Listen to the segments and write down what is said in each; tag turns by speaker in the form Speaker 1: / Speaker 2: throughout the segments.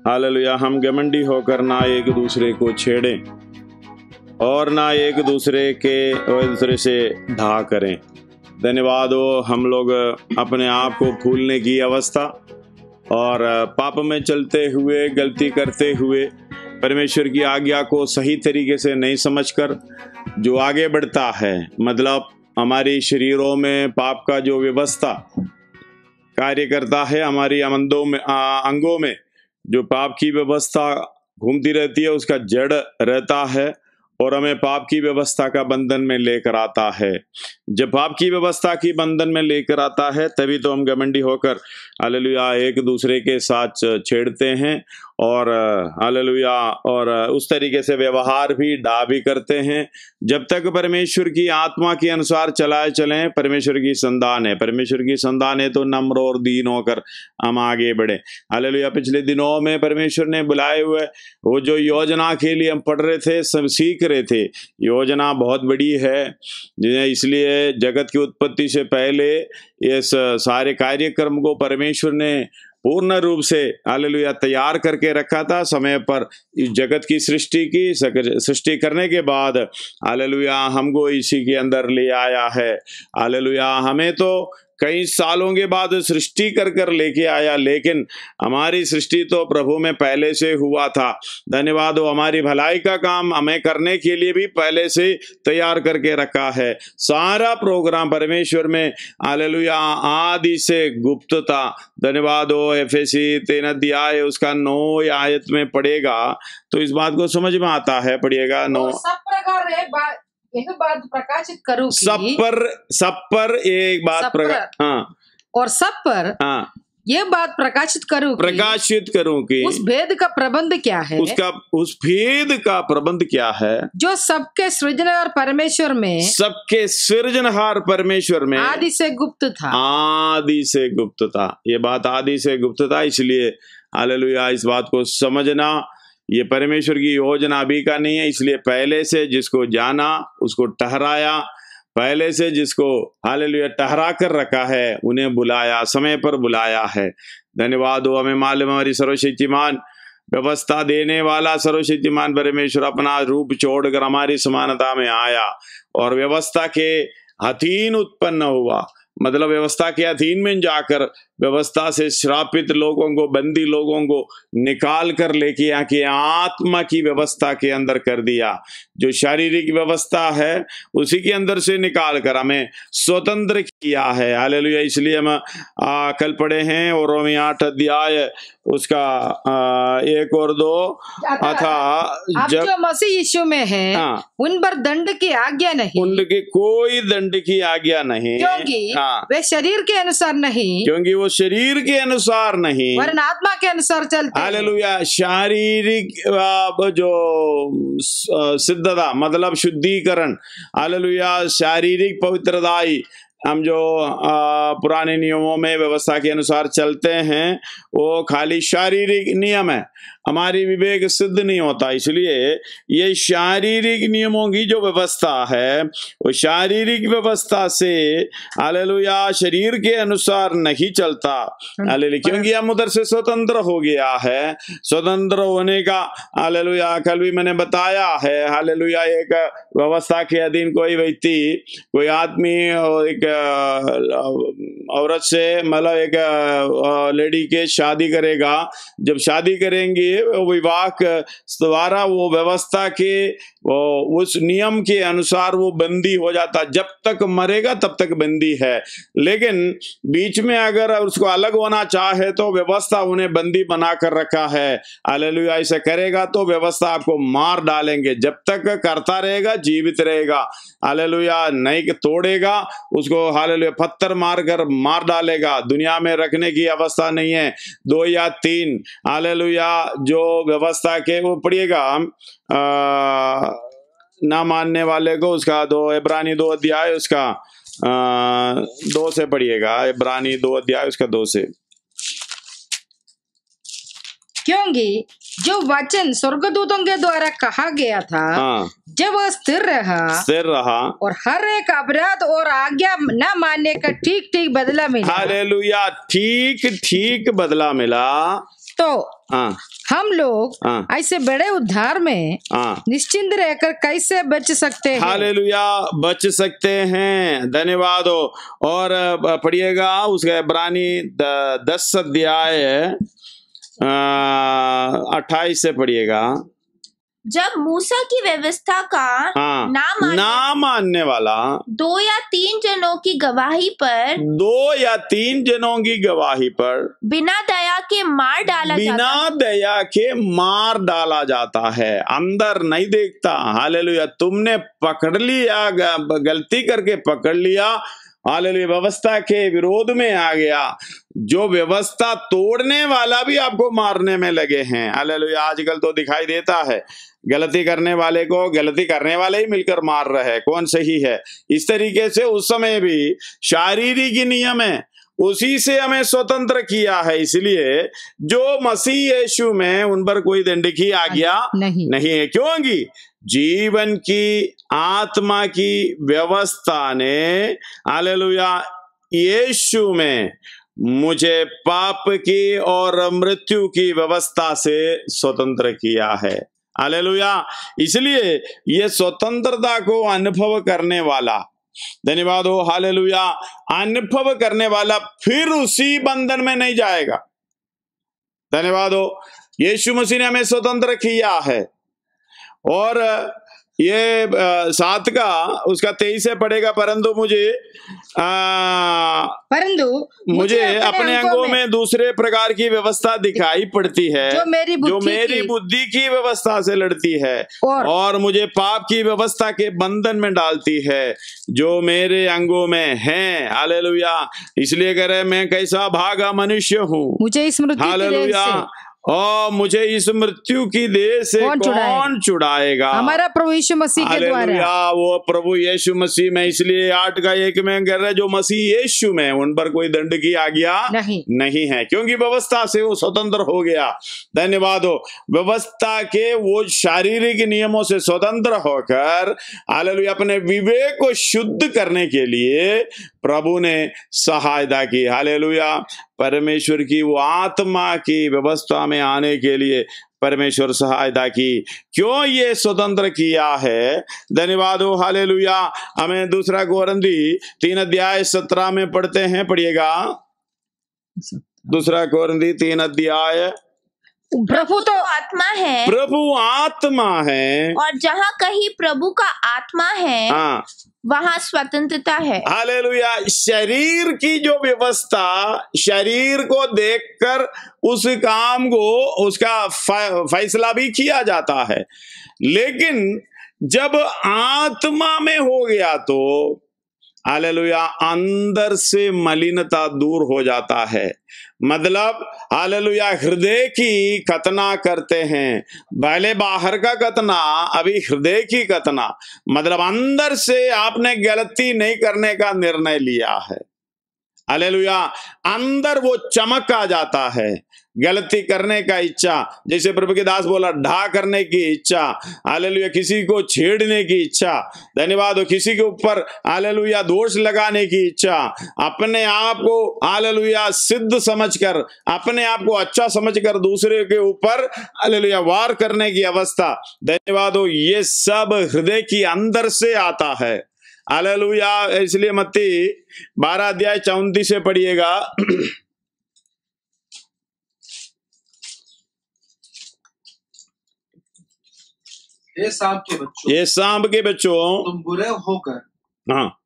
Speaker 1: Hallelujah. हम घमंडी होकर ना एक दूसरे को छेड़ें और ना एक दूसरे से ढा करें। धन्यवाद हो। हम लोग अपने आप को भूलने की अवस्था और पाप में चलते हुए, गलती करते हुए, परमेश्वर की आज्ञा को सही तरीके से नहीं समझकर जो आगे बढ़ता है, मतलब हमारी शरीरों में पाप का जो व्यवस्था कार्य करता है, हमारी अंगों में जो पाप की व्यवस्था घूमती रहती है, उसका जड़ रहता है और हमें पाप की व्यवस्था का बंधन में लेकर आता है। जब पाप की व्यवस्था की बंधन में लेकर आता है तभी तो हम घमंडी होकर हालेलुया एक दूसरे के साथ छेड़ते हैं और हालेलुया और उस तरीके से व्यवहार भी भी करते हैं। जब तक परमेश्वर की आत्मा के अनुसार चलें, परमेश्वर की संतान है। परमेश्वर की संतान है तो नम्र और दीन होकर हम आगे बढ़े। हालेलुया। पिछले दिनों में परमेश्वर ने बुलाए हुए वो जो योजना के लिए हम पढ़ रहे थे, सब सीख रहे थे। योजना बहुत बड़ी है, इसलिए जगत की उत्पत्ति से पहले ये सारे कार्यक्रम को परमेश्वर ने पूर्ण रूप से हालेलुया तैयार करके रखा था। समय पर इस जगत की सृष्टि करने के बाद हालेलुया हमको इसी के अंदर ले आया है। हालेलुया। हमें तो कई सालों के बाद सृष्टि कर लेके आया, लेकिन हमारी सृष्टि तो प्रभु में पहले से हुआ था। धन्यवाद हो। हमारी भलाई का काम हमें करने के लिए भी पहले से तैयार करके रखा है। सारा प्रोग्राम परमेश्वर में हालेलुया आदि से गुप्त था। धन्यवाद हो। एफएसी 3 अध्याय उसका 9 आयत में पढ़ेगा तो इस बात को समझ में आता है। पढ़िएगा 9।
Speaker 2: सब प्रकार यह बात प्रकाशित करूं कि
Speaker 1: सब पर एक बात हाँ,
Speaker 2: और सब पर
Speaker 1: हाँ,
Speaker 2: ये बात प्रकाशित करूं कि उस भेद का प्रबंध क्या है,
Speaker 1: उस भेद का प्रबंध क्या है
Speaker 2: जो सबके सृजनहार परमेश्वर में आदि से गुप्त था। ये बात आदि से गुप्त था। इसलिए हालेलुया इस बात को समझना, ये परमेश्वर की योजना अभी का नहीं है। इसलिए पहले से जिसको जाना, उसको ठहराया, पहले से जिसको हालेलुया ठहरा कर रखा है, उन्हें बुलाया, समय पर बुलाया है। धन्यवाद हो। हमें मालूम हमारी सर्वशक्तिमान व्यवस्था देने वाला सर्वशक्तिमान परमेश्वर अपना रूप छोड़कर हमारी समानता में आया और व्यवस्था के अधीन उत्पन्न हुआ। मतलब व्यवस्था के अधीन में जाकर व्यवस्था से श्रापित लोगों को, बंदी लोगों को निकाल कर लेके आके आत्मा की व्यवस्था के अंदर कर दिया। जो शारीरिक व्यवस्था है उसी के अंदर से निकाल कर हमें स्वतंत्र किया है। हालेलुया। इसलिए हम कल पढ़े हैं और रोमी 8 अध्याय उसका 1 और 2 अथा जब जो मसीह यीशु में है, उन पर दंड की आज्ञा नहीं,
Speaker 1: उनकी कोई दंड की आज्ञा नहीं,
Speaker 2: क्योंकि वे शरीर के अनुसार नहीं,
Speaker 1: क्योंकि वो शरीर के अनुसार नहीं
Speaker 2: वरन आत्मा के अनुसार चलते हैं।
Speaker 1: हालेलुया। शारीरिक जो सिद्धता मतलब शुद्धिकरण, हालेलुया शारीरिक पवित्रताई, हम जो पुराने नियमों में व्यवस्था के अनुसार चलते हैं वो खाली शारीरिक नियम है, हमारी विवेक सिद्ध नहीं होता। इसलिए ये शारीरिक नियमों की जो व्यवस्था है वो शारीरिक व्यवस्था से हालेलुया शरीर के अनुसार नहीं चलता। हालेलुया। क्योंकि हम उधर से स्वतंत्र हो गया है। स्वतंत्र होने का हालेलुया कल भी मैंने बताया है। हालेलुया एक व्यवस्था के अधीन कोई व्यक्ति, कोई आदमी एक
Speaker 2: औरत से मतलब एक लेडी के शादी करेगा, जब शादी करेंगे विवाह द्वारा वो व्यवस्था के उस नियम के अनुसार वो बंदी हो जाता, जब तक मरेगा तब तक बंदी है। लेकिन बीच में अगर उसको अलग होना चाहे तो व्यवस्था उन्हें बंदी बना कर रखा है। हालेलुया, ऐसे करेगा तो व्यवस्था आपको मार डालेंगे, जब तक करता रहेगा जीवित रहेगा। हालेलुया, नहीं तोड़ेगा उसको हालेलुया पत्थर मार कर मार डालेगा। दुनिया में रखने की अवस्था नहीं है। 2 या 3 हालेलुया जो व्यवस्था के वो पढ़िएगा ना मानने वाले को उसका 2 इब्रानी 2 अध्याय उसका 2 से पढ़िएगा। इब्रानी 2 अध्याय उसका 2 से।
Speaker 3: क्योंकि जो वचन स्वर्गदूतों के द्वारा कहा गया था,
Speaker 2: हाँ,
Speaker 3: जब वह स्थिर रहा और हर एक अपराध और आज्ञा न मानने का ठीक ठीक बदला मिला।
Speaker 2: हालेलुया, ठीक ठीक बदला मिला।
Speaker 3: तो
Speaker 2: हाँ,
Speaker 3: हम लोग
Speaker 2: हाँ,
Speaker 3: ऐसे बड़े उद्धार में
Speaker 2: हाँ,
Speaker 3: निश्चिंत रहकर कैसे बच सकते हैं?
Speaker 2: हालेलुया, बच सकते हैं। धन्यवाद हो। और पढ़िएगा उसका इब्रानी 10 अध्याय 28 से पढ़िएगा।
Speaker 4: जब मूसा की व्यवस्था का
Speaker 2: हाँ,
Speaker 4: ना
Speaker 2: मानने वाला
Speaker 4: 2 या 3 जनों की गवाही पर
Speaker 2: 2 या 3 जनों की गवाही पर
Speaker 4: बिना दया के मार डाला
Speaker 2: जाता है। अंदर नहीं देखता। हालेलुया, तुमने पकड़ लिया, गलती करके पकड़ लिया, हालेलुया व्यवस्था के विरोध में आ गया, जो व्यवस्था तोड़ने वाला भी आपको मारने में लगे हैं। हालेलुया, आजकल तो दिखाई देता है गलती करने वाले को गलती करने वाले ही मिलकर मार रहे हैं, कौन सही है। इस तरीके से उस समय भी शारीरिक नियम है, उसी से हमें स्वतंत्र किया है। इसलिए जो मसीह यीशु में उन पर कोई दंड की आज्ञा नहीं है, क्योंकि जीवन की आत्मा की व्यवस्था ने हालेलुया यीशु में मुझे पाप की और मृत्यु की व्यवस्था से स्वतंत्र किया है। हालेलुया, इसलिए ये स्वतंत्रता को अनुभव करने वाला, धन्यवाद हो, हालेलुया, अनुभव करने वाला फिर उसी बंधन में नहीं जाएगा। धन्यवाद हो, यीशु मसीह ने हमें स्वतंत्र किया है। और ये 7 का उसका 23 से पढ़ेगा, परंतु मुझे अपने अंगों में दूसरे प्रकार की व्यवस्था दिखाई पड़ती है जो मेरी बुद्धि की व्यवस्था से लड़ती है और मुझे पाप की व्यवस्था के बंधन में डालती है जो मेरे अंगों में है। हालेलुया, इसलिए कह रहे मैं कैसा भागा मनुष्य हूँ,
Speaker 3: मुझे इस
Speaker 2: हालेलुया, और मुझे इस मृत्यु की देह से कौन छुड़ाएगा?
Speaker 3: हमारा प्रभु यीशु मसीह के द्वारा।
Speaker 2: वो प्रभु यीशु मसीह में, इसलिए 8 का 1 में कह रहे जो मसीह यीशु में उन पर कोई दंड की आज्ञा नहीं है, क्योंकि व्यवस्था से वो स्वतंत्र हो गया। धन्यवाद हो, व्यवस्था के वो शारीरिक नियमों से स्वतंत्र होकर हालेलुया अपने विवेक को शुद्ध करने के लिए प्रभु ने सहायता की। हालेलुया, परमेश्वर की वो आत्मा की व्यवस्था में आने के लिए परमेश्वर सहायता की। क्यों ये स्वतंत्र किया है? धन्यवाद हो, हालेलुया। हमें 2 कोरिन्थी 3 अध्याय 17 में पढ़ते हैं, पढ़िएगा। 2 कोरिन्थी 3 अध्याय।
Speaker 4: प्रभु तो आत्मा है,
Speaker 2: प्रभु आत्मा है,
Speaker 4: और जहाँ कहीं प्रभु का आत्मा है
Speaker 2: हाँ,
Speaker 4: वहाँ स्वतंत्रता है।
Speaker 2: हालेलुया, शरीर की जो व्यवस्था, शरीर को देखकर उस काम को उसका फैसला भी किया जाता है, लेकिन जब आत्मा में हो गया तो हालेलुया अंदर से मलिनता दूर हो जाता है। मतलब हालेलुया हृदय की कतना करते हैं, पहले बाहर का कतना, अभी हृदय की कतना, मतलब अंदर से आपने गलती नहीं करने का निर्णय लिया है। हालेलुया, अंदर वो चमक आ जाता है, गलती करने का इच्छा, जैसे प्रभु के दास बोला, ढा करने की इच्छा, हालेलुया किसी को छेड़ने की इच्छा, धन्यवाद हो, किसी के ऊपर हालेलुया दोष लगाने की इच्छा, अपने आप को हालेलुया सिद्ध समझकर, अपने आप को अच्छा समझकर दूसरे के ऊपर हालेलुया वार करने की अवस्था, धन्यवाद हो, ये सब हृदय की अंदर से आता है। हालेलुया। इसलिए मत्ती 12 अध्याय 34 से पढ़िएगा।
Speaker 5: ये सांप के बच्चों,
Speaker 2: ये सांप के बच्चों,
Speaker 5: तुम बुरे होकर,
Speaker 2: हाँ,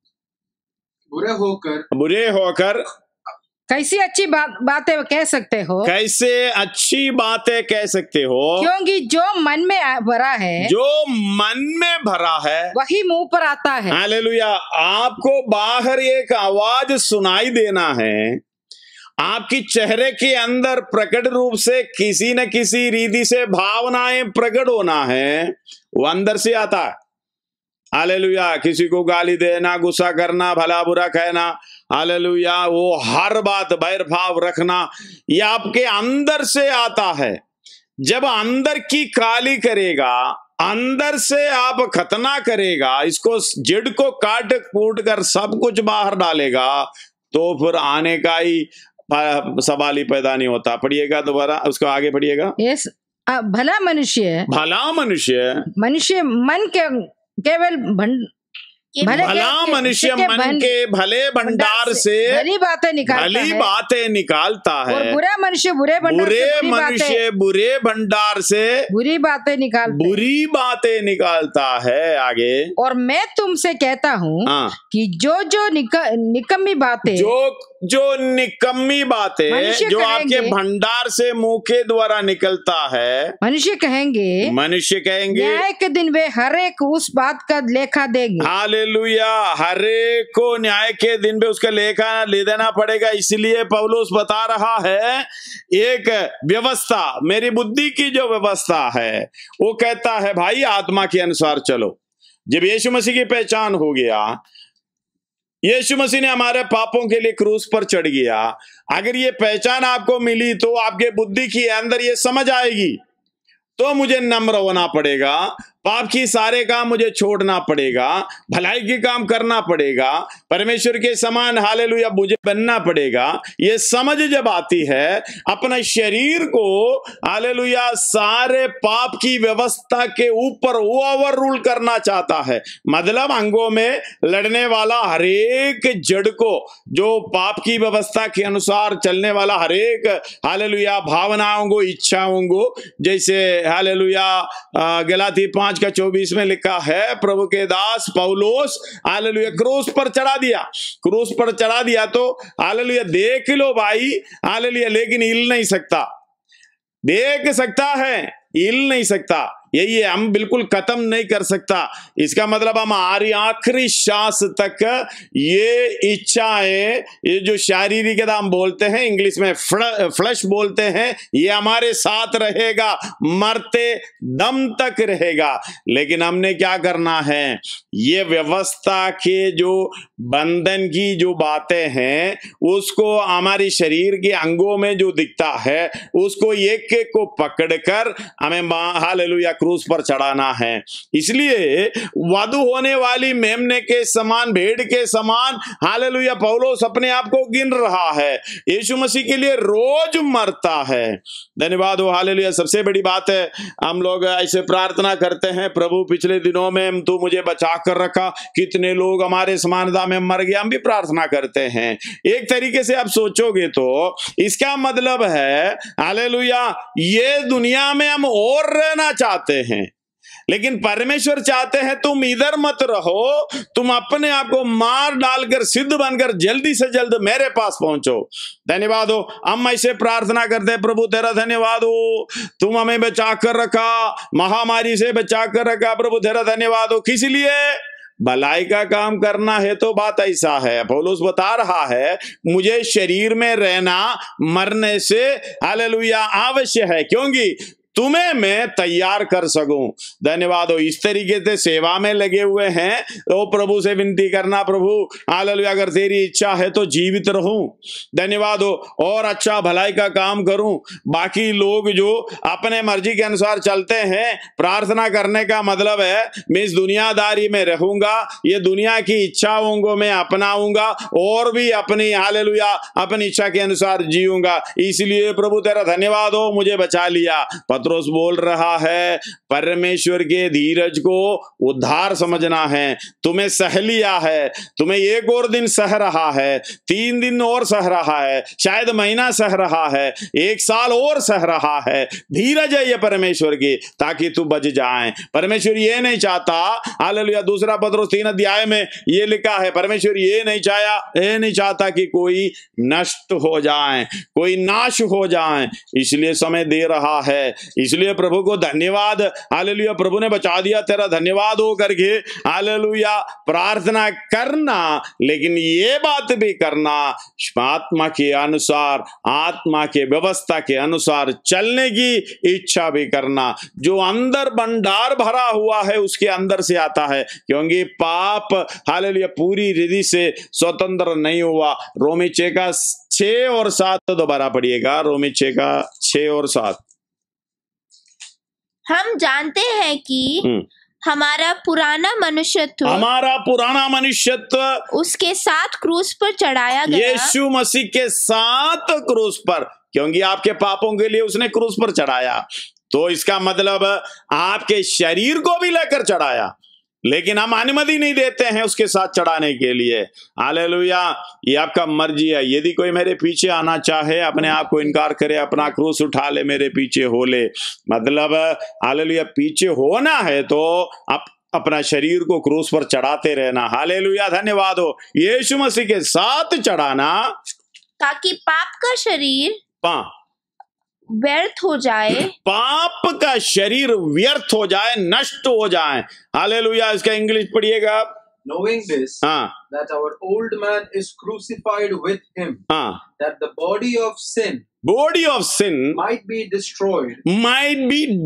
Speaker 2: बुरे होकर
Speaker 3: कैसी अच्छी बातें कह सकते हो,
Speaker 2: कैसे अच्छी बातें कह सकते हो,
Speaker 3: क्योंकि जो मन में भरा है,
Speaker 2: जो मन में भरा है
Speaker 3: वही मुंह पर आता है।
Speaker 2: हालेलुया। आपको बाहर एक आवाज सुनाई देना है, आपकी चेहरे के अंदर प्रकट रूप से किसी न किसी रीति से भावनाएं प्रकट होना है, वो अंदर से आता है। हालेलुया। किसी को गाली देना, गुस्सा करना, भला बुरा कहना, हालेलुया, वो हर बात बैर भाव रखना, ये आपके अंदर से आता है। जब अंदर की काली करेगा, अंदर से आप खतना करेगा, इसको जड़ को काट कूट कर सब कुछ बाहर डालेगा, तो फिर आने का ही सवाल ही पैदा नहीं होता। पढ़िएगा दोबारा, उसको आगे पढ़िएगा।
Speaker 3: यस, भला मनुष्य, मनुष्य मन के केवल
Speaker 2: भला मनुष्य मन के भले भंडार से
Speaker 3: भली बातें
Speaker 2: निकालता है,
Speaker 3: और बुरा मनुष्य बुरे
Speaker 2: भंडार से
Speaker 3: बुरी बातें निकालता
Speaker 2: है। आगे,
Speaker 3: और मैं तुमसे कहता हूँ कि जो निकम्मी बातें,
Speaker 2: जो निकम्मी बातें जो आपके भंडार से मुंह के द्वारा निकलता है, मनुष्य कहेंगे
Speaker 3: न्याय के दिन वे हर एक उस बात का लेखा देंगे।
Speaker 2: हालेलुया। हर एक को न्याय के दिन पे उसका लेखा ले देना पड़ेगा। इसलिए पौलुस बता रहा है एक व्यवस्था, मेरी बुद्धि की जो व्यवस्था है, वो कहता है भाई आत्मा के अनुसार चलो। जब यीशु मसीह की पहचान हो गया, यीशु मसीह ने हमारे पापों के लिए क्रूस पर चढ़ गया, अगर ये पहचान आपको मिली तो आपके बुद्धि के अंदर ये समझ आएगी, तो मुझे नम्र होना पड़ेगा, पाप की सारे काम मुझे छोड़ना पड़ेगा, भलाई के काम करना पड़ेगा, परमेश्वर के समान हालेलुया मुझे बनना पड़ेगा। ये समझ जब आती है, अपने शरीर को हालेलुया सारे पाप की व्यवस्था के ऊपर ओवर रूल करना चाहता है। मतलब अंगों में लड़ने वाला हरेक जड़ को, जो पाप की व्यवस्था के अनुसार चलने वाला हरेक हालेलुया भावनाओं को, इच्छाओं को, जैसे हालेलुया गलाती 5:24 में लिखा है, प्रभु के दास पौलुस हालेलुया क्रूस पर चढ़ा दिया तो हालेलुया देख लो भाई, हालेलुया, लेकिन हिल नहीं सकता। देख सकता है, हिल नहीं सकता। यही है, हम बिल्कुल खत्म नहीं कर सकता। इसका मतलब हमारी आखिरी सांस तक ये इच्छाएं, ये जो शारीरिकता हम बोलते हैं, इंग्लिश में फ्लश बोलते हैं, ये हमारे साथ रहेगा, मरते दम तक रहेगा। लेकिन हमने क्या करना है, ये व्यवस्था के जो बंधन की जो बातें हैं, उसको हमारी शरीर के अंगों में जो दिखता है, उसको एक एक को पकड़कर हमें हालेलुया क्रूस पर चढ़ाना है। इसलिए वधु होने वाली मेमने के समान, भेड़ के समान हालेलुया पौलुस अपने आप को गिन रहा है, यीशु मसीह के लिए रोज मरता है। धन्यवाद हो हालेलुया। सबसे बड़ी बात है, हम लोग ऐसे प्रार्थना करते हैं, प्रभु पिछले दिनों में तू मुझे बचा कर रखा, कितने लोग हमारे समानता में मर गए, हम भी प्रार्थना करते हैं। एक तरीके से आप सोचोगे तो इसका मतलब है हालेलुया ये दुनिया में हम और रहना चाहते हैं, लेकिन परमेश्वर चाहते हैं तुम इधर मत रहो, तुम अपने आप को मार डालकर सिद्ध बनकर जल्दी से जल्द मेरे पास पहुंचो। धन्यवाद हो, हम ऐसे प्रार्थना करते हैं, प्रभु तेरा धन्यवाद हो, तुम हमें बचा कर रखा, महामारी से बचा कर रखा, प्रभु तेरा धन्यवाद हो। किस लिए? भलाई का काम करना है। तो बात ऐसा है, पौलुस बता रहा है मुझे शरीर में रहना मरने से हालेलुया आवश्यक है, क्योंकि तुम्हें मैं तैयार कर सकूं। धन्यवाद हो। इस तरीके से सेवा में लगे हुए हैं तो प्रभु से विनती करना, प्रभु हालेलुया अगर तेरी इच्छा है तो जीवित रहूं, धन्यवाद हो, और अच्छा भलाई का काम करूं। बाकी लोग जो अपने मर्जी के अनुसार चलते हैं, प्रार्थना करने का मतलब है मैं इस दुनियादारी में रहूंगा, ये दुनिया की इच्छाओं को मैं अपनाऊंगा और भी अपनी हालेलुया अपनी इच्छा के अनुसार जीऊंगा। इसलिए प्रभु तेरा धन्यवाद हो, मुझे बचा लिया। पतरस बोल रहा है परमेश्वर के धीरज को उद्धार समझना है। तुम्हें सह लिया है, तुम्हें एक और दिन सह रहा है, 3 दिन और सह रहा है, शायद महीना सह रहा है, 1 साल और सह रहा है। धीरज है ये परमेश्वर की, ताकि तू बच जाए। परमेश्वर ये नहीं चाहता, हालेलुया, दूसरा पतरस 3 अध्याय में ये लिखा है, परमेश्वर ये नहीं चाहता कि कोई नष्ट हो जाए, कोई नाश हो जाए, इसलिए समय दे रहा है। इसलिए प्रभु को धन्यवाद, हालेलुया, प्रभु ने बचा दिया, तेरा धन्यवाद हो करके हालेलुया प्रार्थना करना, लेकिन ये बात भी करना आत्मा के अनुसार, आत्मा के व्यवस्था के अनुसार चलने की इच्छा भी करना। जो अंदर भंडार भरा हुआ है उसके अंदर से आता है, क्योंकि पाप हालेलुया पूरी रीति से स्वतंत्र नहीं हुआ। रोमी 6 का 6 और 7 तो दोबारा पढ़िएगा, रोमी 6 का 6 और 7।
Speaker 4: हम जानते हैं कि हमारा पुराना मनुष्यत्व उसके साथ क्रूस पर चढ़ाया गया,
Speaker 2: यीशु मसीह के साथ क्रूस पर, क्योंकि आपके पापों के लिए उसने क्रूस पर चढ़ाया। तो इसका मतलब आपके शरीर को भी लेकर चढ़ाया, लेकिन हम अनुमति नहीं देते हैं उसके साथ चढ़ाने के लिए। हालेलुया, ये आपका मर्जी है। यदि कोई मेरे पीछे आना चाहे, अपने आप को इनकार करे, अपना क्रूस उठा ले, मेरे पीछे हो ले। मतलब हालेलुया, पीछे होना है तो आप अपना शरीर को क्रूस पर चढ़ाते रहना। हालेलुया, धन्यवाद हो। यीशु मसीह के साथ चढ़ाना,
Speaker 4: ताकि पाप का शरीर व्यर्थ हो जाए,
Speaker 2: पाप का शरीर व्यर्थ हो जाए, नष्ट हो जाए। हालेलुया, इसका इंग्लिश पढ़िएगा।
Speaker 5: Knowing this, that our old man is crucified with him, that the body of sin might be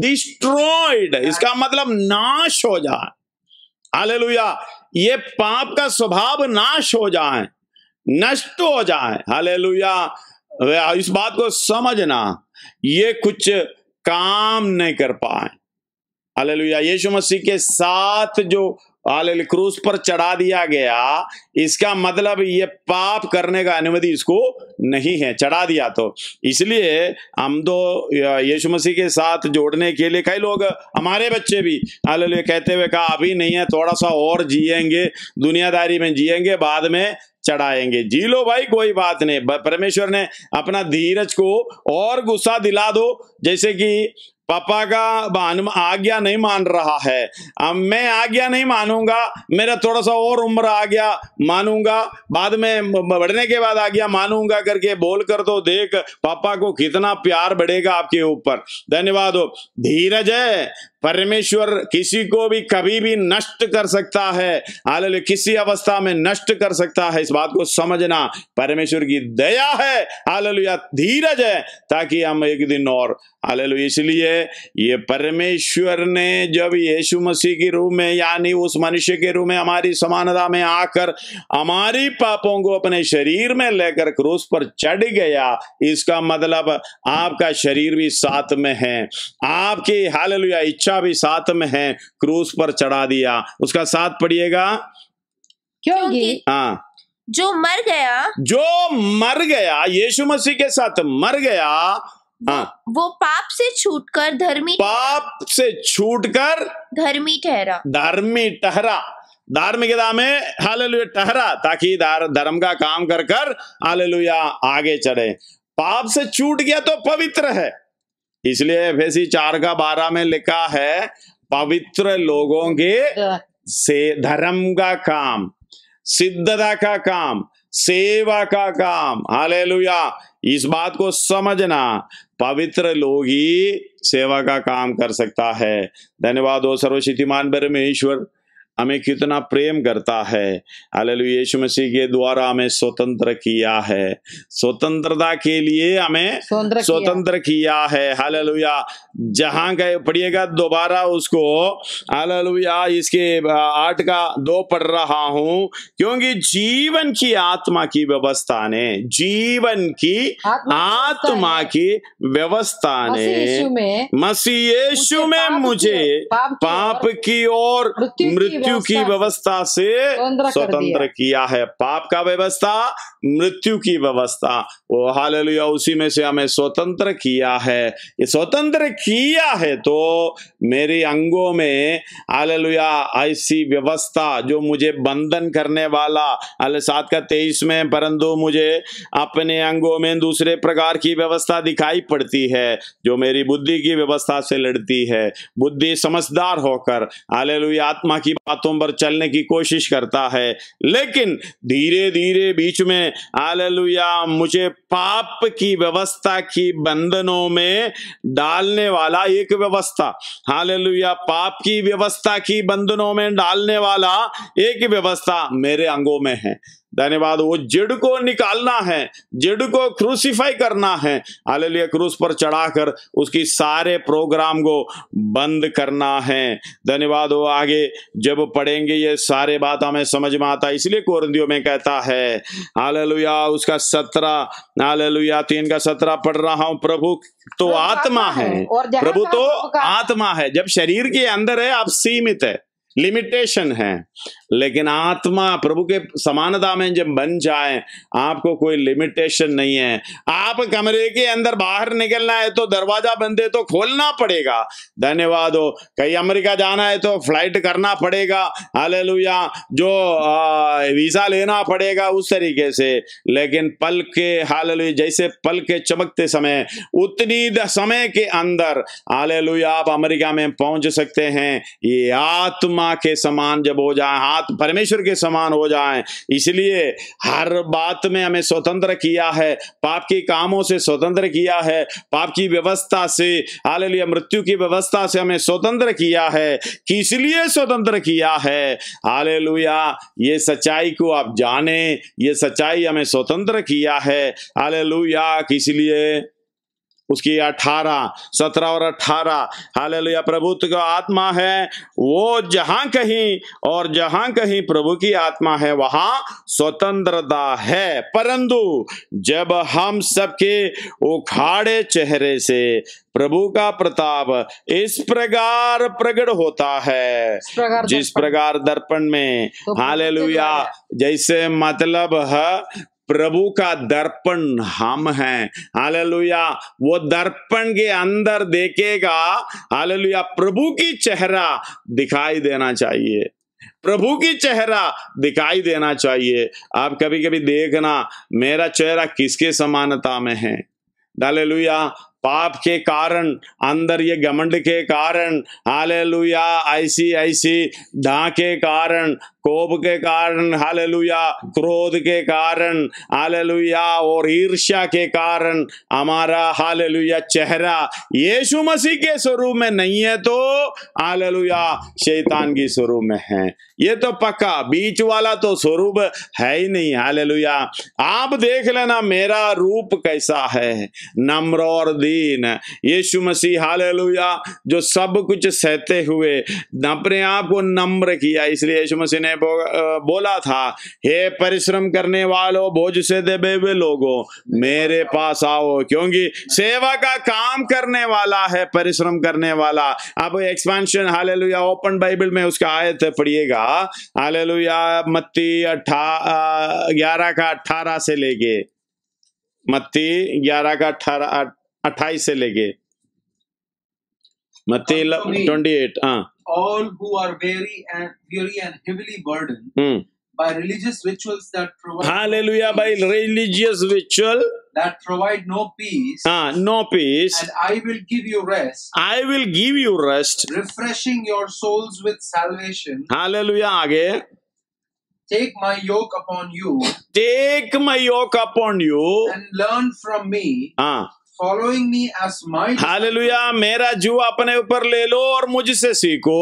Speaker 5: destroyed, इसका मतलब नाश हो जाए। हालेलुया, ये पाप का स्वभाव नाश हो जाए, नष्ट हो जाए। हालेलुया, इस बात को समझना, ये कुछ काम नहीं कर पाए। हालेलुया, यीशु मसीह के साथ जो हालेलुया क्रूस पर चढ़ा दिया गया, इसका मतलब ये पाप करने का अनुमति इसको नहीं है, चढ़ा दिया तो। इसलिए हम तो यीशु मसीह के साथ जोड़ने के लिए, कई लोग हमारे बच्चे भी हालेलुया कहते हुए कहा अभी नहीं है, थोड़ा सा और जिएंगे, दुनियादारी में जिएंगे, बाद में चढ़ाएंगे। जी लो भाई, कोई बात नहीं। परमेश्वर ने अपना धीरज को और गुस्सा दिला दो, जैसे कि पापा का आज्ञा नहीं मान रहा है, अब मैं आज्ञा नहीं मानूंगा, मेरा थोड़ा सा और उम्र आ गया मानूंगा, बाद में बढ़ने के बाद आज्ञा मानूंगा करके बोल कर तो देख पापा को कितना प्यार बढ़ेगा आपके ऊपर। धन्यवाद हो। धीरज है, परमेश्वर किसी को भी कभी भी नष्ट कर सकता है। हालेलुया, किसी अवस्था में नष्ट कर सकता है, इस बात को समझना। परमेश्वर की दया है, हालेलुया, धीरज है, ताकि हम एक दिन और, हालेलुया। इसलिए ये परमेश्वर ने जब यीशु मसीह के रूप में, यानी उस मनुष्य के रूप में हमारी समानता में आकर हमारी पापों को अपने शरीर में लेकर क्रूस पर चढ़ गया, इसका मतलब आपका शरीर भी साथ में है, आपकी हालेलुया इच्छा भी साथ में है, क्रूस पर चढ़ा दिया। उसका साथ पढ़िएगा,
Speaker 4: क्योंकि जो मर गया यीशु मसीह के साथ मर गया, वो पाप से छूटकर धर्मी ठहरा, धार्मिकता में हालेलुया ठहरा, ताकि धर्म का काम कर कर हालेलुया आगे चढ़े। पाप से छूट गया तो पवित्र है। इसलिए एफेसी 4 का 12 में लिखा है, पवित्र लोगों के से धर्म का काम, सिद्धता का काम, सेवा का काम। हालेलुया, इस बात को समझना, पवित्र लोग ही सेवा का काम कर सकता है। धन्यवाद हो। सर्वशक्तिमान परमेश्वर हमें कितना प्रेम करता है। हालेलुया, यीशु मसीह के द्वारा हमें स्वतंत्र किया है, स्वतंत्रता के लिए हमें स्वतंत्र किया है। हालेलुया, जहां गए पढ़िएगा दोबारा उसको, हालेलुया, इसके 8 का 2 पढ़ रहा हूं, क्योंकि जीवन की आत्मा की व्यवस्था ने, जीवन की आत्मा की व्यवस्था ने मसीह यीशु में मुझे पाप की और मृत्यु की व्यवस्था से स्वतंत्र किया है। पाप का व्यवस्था, मृत्यु की व्यवस्था, वो हालेलुया उसी में से हमें स्वतंत्र किया है। ये स्वतंत्र
Speaker 2: किया है तो मेरे अंगों में हालेलुया ऐसी व्यवस्था जो मुझे बंधन करने वाला 7:23 में, परंतु मुझे अपने अंगों में दूसरे प्रकार की व्यवस्था दिखाई पड़ती है जो मेरी बुद्धि की व्यवस्था से लड़ती है। बुद्धि समझदार होकर हालेलुया आत्मा की बातों पर चलने की कोशिश करता है, लेकिन धीरे धीरे बीच में हालेलुया मुझे पाप की व्यवस्था की बंधनों में डालने वाला एक व्यवस्था, हालेलुया पाप की व्यवस्था की बंधनों में डालने वाला एक व्यवस्था मेरे अंगों में है। धन्यवाद। वो जड़ को निकालना है, जड़ को क्रूसीफाई करना है, हालेलुया क्रूस पर चढ़ाकर उसकी सारे प्रोग्राम को बंद करना है। धन्यवाद। वो आगे जब पढ़ेंगे ये सारे बात हमें समझ में आता है, इसलिए कोरिन्थियों में कहता है हालेलुया उसका 17 हालेलुया 3:17 पढ़ रहा हूं, प्रभु तो आत्मा है, प्रभु तो आत्मा है। जब शरीर के अंदर है आप सीमित है, लिमिटेशन है, लेकिन आत्मा प्रभु के समानता में जब बन जाए आपको कोई लिमिटेशन नहीं है। आप कमरे के अंदर बाहर निकलना है तो दरवाजा बंद है तो खोलना पड़ेगा। धन्यवाद हो। कहीं अमेरिका जाना है तो फ्लाइट करना पड़ेगा, हालेलुया जो वीजा लेना पड़ेगा उस तरीके से। लेकिन पल के हालेलुया जैसे पल के चमकते समय उतनी समय के अंदर हालेलुया आप अमेरिका में पहुंच सकते हैं। ये आत्मा के समान जब हो जाए, हाथ परमेश्वर के समान हो जाए, इसलिए हर बात में हमें स्वतंत्र किया है, पाप के कामों से स्वतंत्र किया है, पाप की व्यवस्था से हालेलुया मृत्यु की व्यवस्था से हमें स्वतंत्र किया है। किस लिए स्वतंत्र किया है? हालेलुया ये सच्चाई को आप जाने, ये सच्चाई हमें स्वतंत्र किया है। हालेलुया किस लिए? उसकी 18, 17 और 18 हालेलुया प्रभुत्व का आत्मा है, वो जहां कहीं और जहां कहीं प्रभु की आत्मा है वहां स्वतंत्रता है। परंतु जब हम सबके उखाड़े चेहरे से प्रभु का प्रताप इस प्रकार प्रकट होता है, जिस प्रकार दर्पण में हालेलुया जैसे मतलब है प्रभु का दर्पण हम हैं, हालेलुया वो दर्पण के अंदर देखेगा, हालेलुया प्रभु की चेहरा दिखाई देना चाहिए, प्रभु की चेहरा दिखाई देना चाहिए। आप कभी कभी देखना मेरा चेहरा किसके समानता में है? हालेलुया पाप के कारण, अंदर ये घमंड के कारण, हालेलुया ऐसी ढा के कारण, कोप के कारण, हालेलुया क्रोध के कारण, हालेलुया और ईर्ष्या के कारण हमारा हालेलुया चेहरा यीशु मसीह के स्वरूप में नहीं है तो हालेलुया शैतान की स्वरूप में है। ये तो पक्का, बीच वाला तो स्वरूप है ही नहीं। हालेलुया आप देख लेना मेरा रूप कैसा है, नम्र और दीन। यीशु मसीह हालेलुया जो सब कुछ सहते हुए अपने आप को नम्र किया, इसलिए यीशु मसीह ने बोला था, हे परिश्रम करने वालों बोझ से दबे हुए लोगों मेरे पास आओ, क्योंकि सेवा का काम करने वाला है, परिश्रम करने वाला। अब एक्सपेंशन हालेलुया ओपन बाइबल में उसका आयत पढ़िएगा, हालेलुया मत्ती 11:18 से लेके, मत्ती 11:28 से लेके मत्ती 28।
Speaker 6: All who are weary and heavily burdened by religious rituals that provide
Speaker 2: hallelujah by religious ritual
Speaker 6: that provide no peace,
Speaker 2: no peace,
Speaker 6: and I will give you rest.
Speaker 2: I will give you rest,
Speaker 6: refreshing your souls with salvation.
Speaker 2: hallelujah आगे
Speaker 6: take my yoke upon you,
Speaker 2: take my yoke upon you
Speaker 6: and learn from me, following me as my
Speaker 2: hallelujah मेरा जुआ अपने ऊपर ले लो और मुझसे सीखो,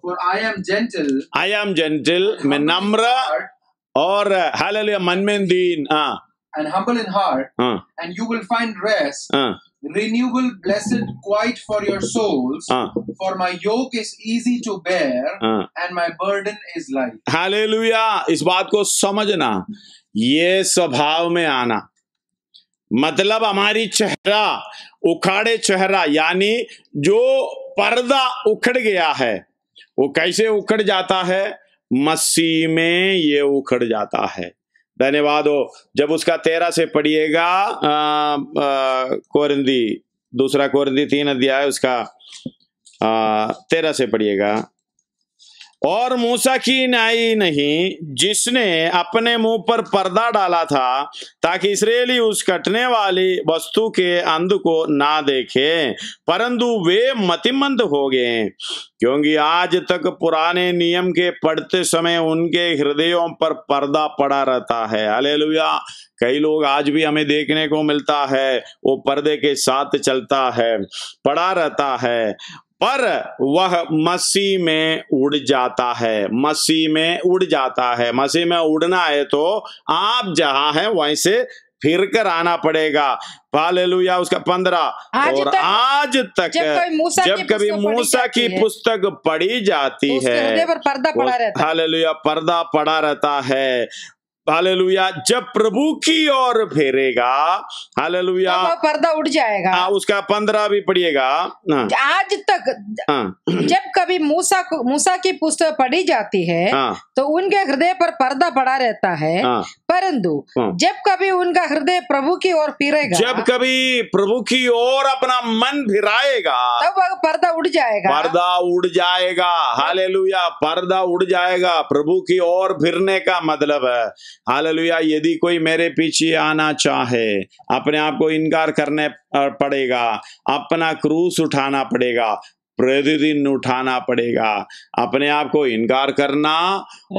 Speaker 6: for I am gentle,
Speaker 2: मैं नम्र और हालेलुया मन में दीन
Speaker 6: and humble in heart, and you will find rest, renewal, blessed, quiet for your souls, for my yoke is easy to bear, and my burden is light.
Speaker 2: Hallelujah इस बात को समझना, ये स्वभाव में आना मतलब हमारी चेहरा उखाड़े चेहरा, यानी जो पर्दा उखड़ गया है वो कैसे उखड़ जाता है? मसीह में ये उखड़ जाता है। धन्यवाद हो। जब उसका 13 से पढ़िएगा कोरिन्थी दूसरा कोरिन्थी 3 अध्याय उसका 13 से पढ़िएगा। और मूसा की न्याय नहीं जिसने अपने मुंह पर पर्दा डाला था ताकि इस्राएली उस कटने वाली वस्तु के अंध को ना देखें, परंतु वे मतिमंद हो गए, क्योंकि आज तक पुराने नियम के पढ़ते समय उनके हृदयों पर पर्दा पड़ा रहता है। हालेलुया। कई लोग आज भी हमें देखने को मिलता है, वो पर्दे के साथ चलता है, पड़ा रहता है, पर वह मसीह में उड़ जाता है। मसीह में उड़ जाता है। मसीह में उड़ना है तो आप जहां हैं वहीं से फिर कर आना पड़ेगा। हालेलुया। उसका 15 और आज तक जब कभी मूसा की पुस्तक पढ़ी जाती है, हालेलुया, पर्दा पड़ा रहता है। हालेलुया। जब प्रभु की ओर फेरेगा, हालेलुया,
Speaker 3: तो पर्दा उड़ जाएगा।
Speaker 2: उसका 15 भी पढ़िएगा।
Speaker 3: आज तक जब कभी मूसा की पुस्तक पढ़ी जाती है तो उनके हृदय पर पर्दा पड़ा रहता है, परंतु जब कभी उनका हृदय प्रभु की ओर फिरेगा,
Speaker 2: जब कभी प्रभु की ओर अपना मन फिराएगा,
Speaker 3: तब वह पर्दा उड़ जाएगा।
Speaker 2: पर्दा उड़ जाएगा। हालेलुया। पर्दा उड़ जाएगा। प्रभु की ओर फिरने का मतलब है, हालेलुया, यदि कोई मेरे पीछे आना चाहे, अपने आप को इनकार करने पड़ेगा, अपना क्रूस उठाना पड़ेगा, प्रतिदिन उठाना पड़ेगा, अपने आप को इनकार करना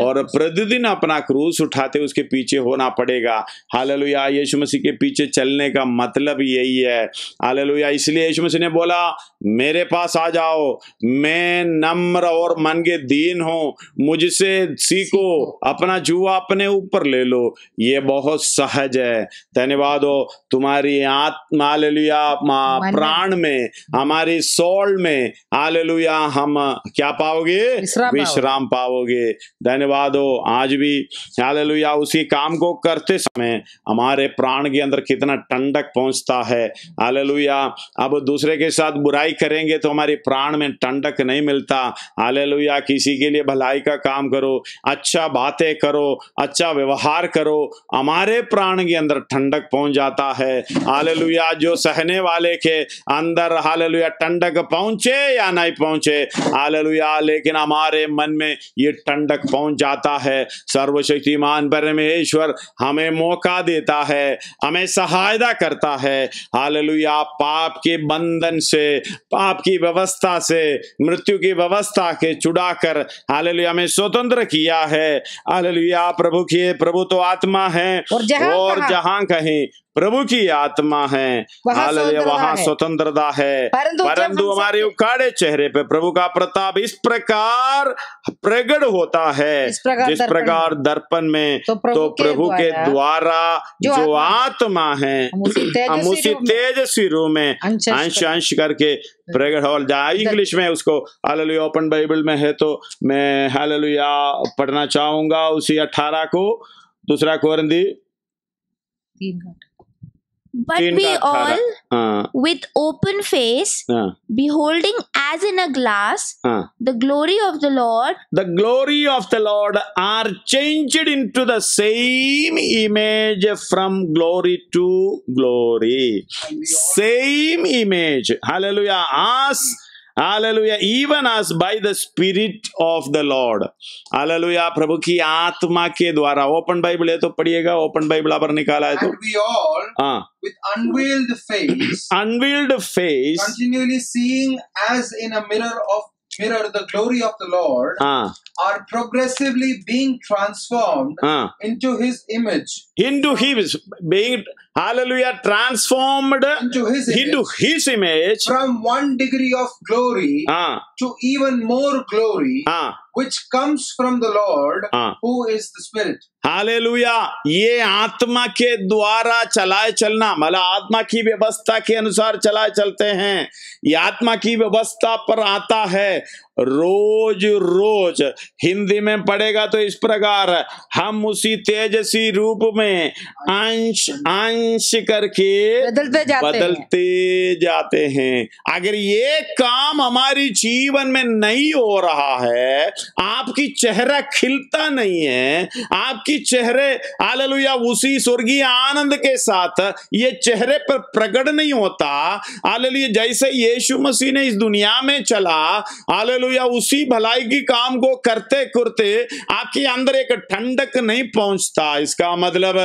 Speaker 2: और प्रतिदिन अपना क्रूस उठाते उसके पीछे होना पड़ेगा। हालेलुया। यीशु मसीह के पीछे चलने का मतलब यही है। हालेलुया। इसलिए यीशु मसीह ने बोला, मेरे पास आ जाओ, मैं नम्र और मन के दीन हूं, मुझसे सीखो, अपना जुआ अपने ऊपर ले लो, ये बहुत सहज है। धन्यवाद हो तुम्हारी आत्मा, हालेलुया, प्राण में, हमारी सोल में, हालेलुया, हम क्या पाओगे? विश्राम पाओगे। धन्यवाद हो। आज भी हालेलुया उसी काम को करते समय हमारे प्राण के अंदर कितना ठंडक पहुंचता है। हालेलुया। अब दूसरे के साथ बुराई करेंगे तो हमारे प्राण में ठंडक नहीं मिलता। हालेलुया। किसी के लिए भलाई का काम करो, अच्छा बातें करो, अच्छा व्यवहार करो, हमारे प्राण के अंदर ठंडक पहुंच जाता है। हालेलुया। जो सहने वाले के अंदर, हालेलुया, ठंडक पहुंचे या नहीं पहुंचे, हालेलुया, लेकिन हमारे मन में ये ठंडक पहुंच जाता है। सर्वशक्तिमान परमेश्वर हमें मौका देता है, हमें सहायता करता है। हालेलुया। पाप के बंधन से, पाप की व्यवस्था से, मृत्यु की व्यवस्था के छुड़ाकर, हालेलुया, हमें स्वतंत्र किया है। हालेलुया। प्रभु तो आत्मा है, और जहां कहीं प्रभु की आत्मा है, हालेलुया, वहां स्वतंत्रता है। परंतु हमारे उकाड़े चेहरे पे प्रभु का प्रताप इस प्रकार प्रकट होता है, जिस प्रकार दर्पण में तो प्रभु के द्वारा जो आत्मा है हम उसी तेजस्वी रूप में अंश अंश करके प्रकट हो जाए। इंग्लिश में उसको, हालेलुया, ओपन बाइबल में है तो मैं हालेलुया पढ़ना चाहूंगा उसी 18 को, दूसरा कोरिन्थी।
Speaker 7: But we all, with open face, beholding as in a glass, the glory of the Lord,
Speaker 2: are changed into the same image from glory to glory. Same image. Hallelujah. Hallelujah. Even as by the Spirit of the Lord. Hallelujah. प्रभु की आत्मा के द्वारा। Open Bible है तो पढ़िएगा, open Bible पर निकाला है तो।
Speaker 6: And we all, with unveiled face, continually seeing as in a mirror the glory of the Lord, are progressively being transformed into His image.
Speaker 2: Into His being, hallelujah, transformed into His image.
Speaker 6: From one degree of glory to even more glory, which comes from the Lord, who is the Spirit.
Speaker 2: Hallelujah. ये आत्मा के द्वारा चलाए चलना, मतलब आत्मा की व्यवस्था के अनुसार चलाए चलते हैं। ये आत्मा की व्यवस्था पर आता है। रोज रोज हिंदी में पढ़ेगा तो इस प्रकार, हम उसी तेजस्वी रूप में अंश अंश करके बदलते जाते हैं। अगर ये काम हमारी जीवन में नहीं हो रहा है, आपकी चेहरा खिलता नहीं है, आपकी
Speaker 5: चेहरे हालेलुया उसी स्वर्गीय आनंद के साथ ये चेहरे पर प्रकट नहीं होता। हालेलुया जैसे यीशु मसीह ने इस दुनिया में चला, हालेलुया उसी भलाई की काम को करते करते आपके अंदर एक ठंडक नहीं पहुंचता। इसका मतलब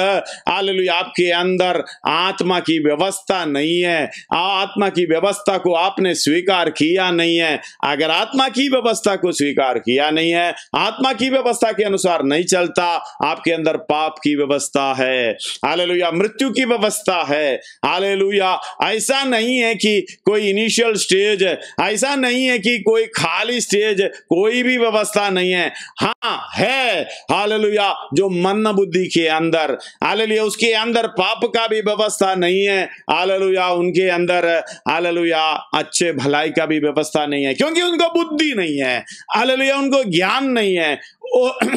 Speaker 5: हालेलुया आपके अंदर आत्मा की व्यवस्था नहीं है, आत्मा की व्यवस्था को आपने स्वीकार किया नहीं है। अगर आत्मा की व्यवस्था को स्वीकार किया नहीं है, आत्मा की व्यवस्था के अनुसार नहीं चलता, आपके अंदर पाप की व्यवस्था है, हालेलुया मृत्यु की व्यवस्था है। हालेलुया ऐसा नहीं है कि कोई इनिशियल स्टेज, ऐसा नहीं है कि कोई खाली स्टेज, कोई भी व्यवस्था नहीं है। हाँ है हालेलुया जो मन बुद्धि के अंदर, हालेलुया उसके अंदर पाप का भी व्यवस्था नहीं है। हालेलुया उनके अंदर हालेलुया अच्छे भलाई का भी व्यवस्था नहीं है, क्योंकि उनको बुद्धि नहीं है, हालेलुया उनको ज्ञान नहीं है,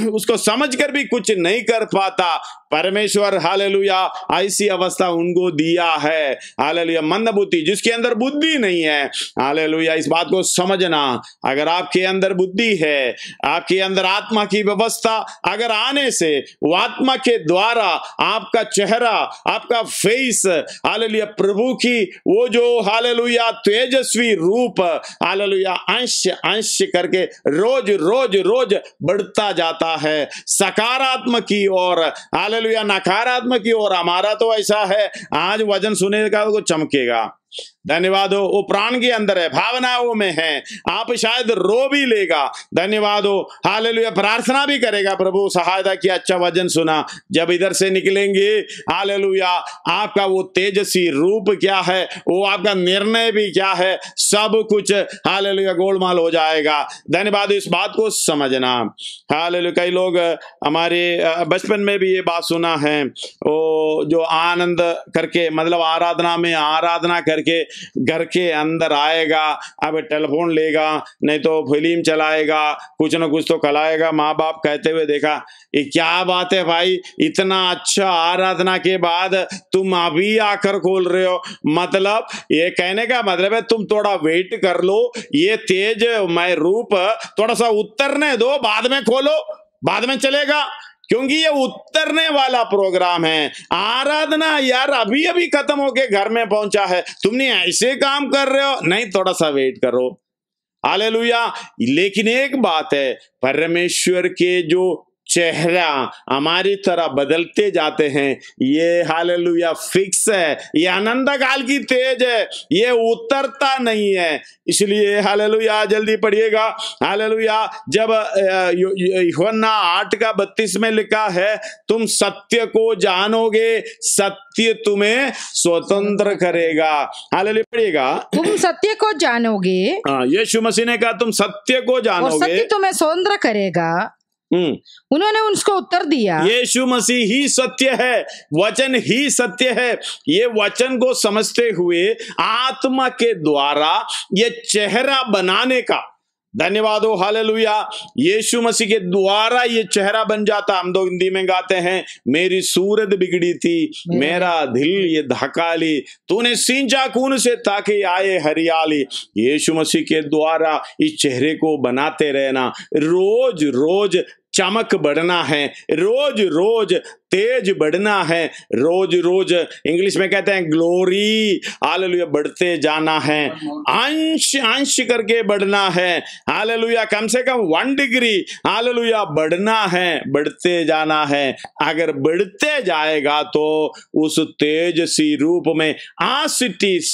Speaker 5: उसको समझकर भी कुछ नहीं कर पाता। परमेश्वर हालेलुया ऐसी अवस्था उनको दिया है, हालेलुया मंद बुद्धि जिसके अंदर बुद्धि नहीं है। हालेलुया इस बात को समझना, अगर आपके अंदर बुद्धि है, आपके अंदर आत्मा की व्यवस्था अगर आने से वो आत्मा के द्वारा आपका चेहरा, आपका फेस हालेलुया प्रभु की वो जो हालेलुया तेजस्वी रूप हालेलुया अंश अंश करके रोज रोज रोज बढ़ता जाता है सकारात्मक की ओर, हालेलुया नकारात्मक की ओर। हमारा तो ऐसा है, आज वचन सुनेगा तो चमकेगा, धन्यवाद हो, वो प्राण के अंदर है, भावनाओं में है, आप शायद रो भी लेगा, धन्यवाद हो, हालेलुया प्रार्थना भी करेगा, प्रभु सहायता की, अच्छा वचन सुना। जब इधर से निकलेंगे हालेलुया आपका वो तेजस्वी रूप क्या है, वो आपका निर्णय भी क्या है, सब कुछ हालेलुया गोलमाल हो जाएगा। धन्यवाद, इस बात को समझना। हालेलुया कई लोग हमारे बचपन में भी ये बात सुना है, वो जो आनंद करके मतलब आराधना में आराधना करके घर के अंदर आएगा, अब टेलीफोन लेगा, नहीं तो फिल्म चलाएगा, कुछ ना कुछ तो खिलाएगा। माँ बाप कहते हुए देखा, ये क्या बात है भाई, इतना अच्छा आराधना के बाद तुम अभी आकर खोल रहे हो। मतलब ये कहने का मतलब है तुम थोड़ा वेट कर लो, ये तेज मैं रूप थोड़ा सा उतरने दो, बाद में खोलो, बाद में चलेगा, क्योंकि ये उतरने वाला प्रोग्राम है। आराधना यार अभी अभी खत्म होके घर में पहुंचा है, तुमने ऐसे काम कर रहे हो, नहीं थोड़ा सा वेट करो। हालेलुया। लेकिन एक बात है, परमेश्वर के जो चेहरा हमारी तरह बदलते जाते हैं, ये हालेलुया फिक्स है, ये आनंद काल की तेज है, ये उतरता नहीं है। इसलिए हालेलुया जल्दी पढ़िएगा, हालेलुया जब यूहन्ना 8:32 में लिखा है, तुम सत्य को जानोगे, सत्य तुम्हें स्वतंत्र करेगा। हालेलुया पढ़िएगा,
Speaker 3: तुम सत्य को जानोगे।
Speaker 5: यीशु मसीह ने कहा तुम सत्य को जानोगे,
Speaker 3: सत्य तुम्हें स्वतंत्र करेगा। उन्होंने उनको उत्तर दिया, यीशु
Speaker 5: मसीह ही सत्य है, वचन ही सत्य है। ये वचन को समझते हुए आत्मा के द्वारा ये चेहरा बनाने का, धन्यवाद हो, हालेलुया यीशु मसीह के द्वारा ये चेहरा बन जाता। हम तो हिंदी में गाते हैं, मेरी सूरत बिगड़ी थी, मेरा दिल ये धकाली, तूने सींचा खून से ताकि आए हरियाली। यीशु मसीह के द्वारा इस चेहरे को बनाते रहना, रोज रोज चमक बढ़ना है, रोज रोज तेज बढ़ना है, रोज रोज इंग्लिश में कहते हैं ग्लोरी, हालेलुया बढ़ते जाना है, अंश अंश करके बढ़ना है, हालेलुया कम से कम 1 डिग्री हालेलुया बढ़ना है, बढ़ते जाना है। अगर बढ़ते जाएगा तो उस तेजसी रूप में आसिटीस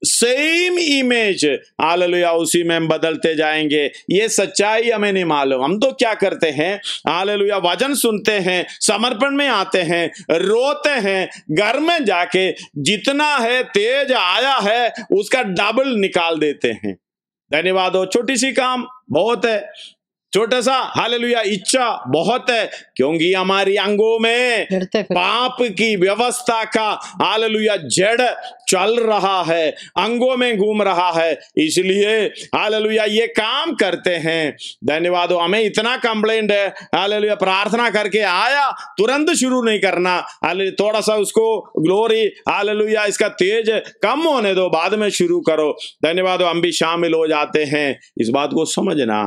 Speaker 5: सेम इमेज हालेलुया उसी में हम बदलते जाएंगे। ये सच्चाई हमें नहीं मालूम, हम तो क्या करते हैं, हालेलुया वचन सुनते हैं, समर्पण में आते हैं, रोते हैं, घर में जाके जितना है तेज आया है उसका डबल निकाल देते हैं। धन्यवाद हो, छोटी सी काम बहुत है, छोटा सा हालेलुया इच्छा बहुत है, क्योंकि हमारी अंगों में पाप की व्यवस्था का हालेलुया जड़ चल रहा है, अंगों में घूम रहा है, इसलिए हालेलुया ये काम करते हैं। धन्यवाद हो। हमें इतना कंप्लेंट है, हालेलुया प्रार्थना करके आया तुरंत शुरू नहीं करना, हालेलुया थोड़ा सा उसको ग्लोरी हालेलुया इसका तेज कम होने दो, बाद में शुरू करो। धन्यवाद हो। हम भी शामिल हो जाते हैं। इस बात को समझना,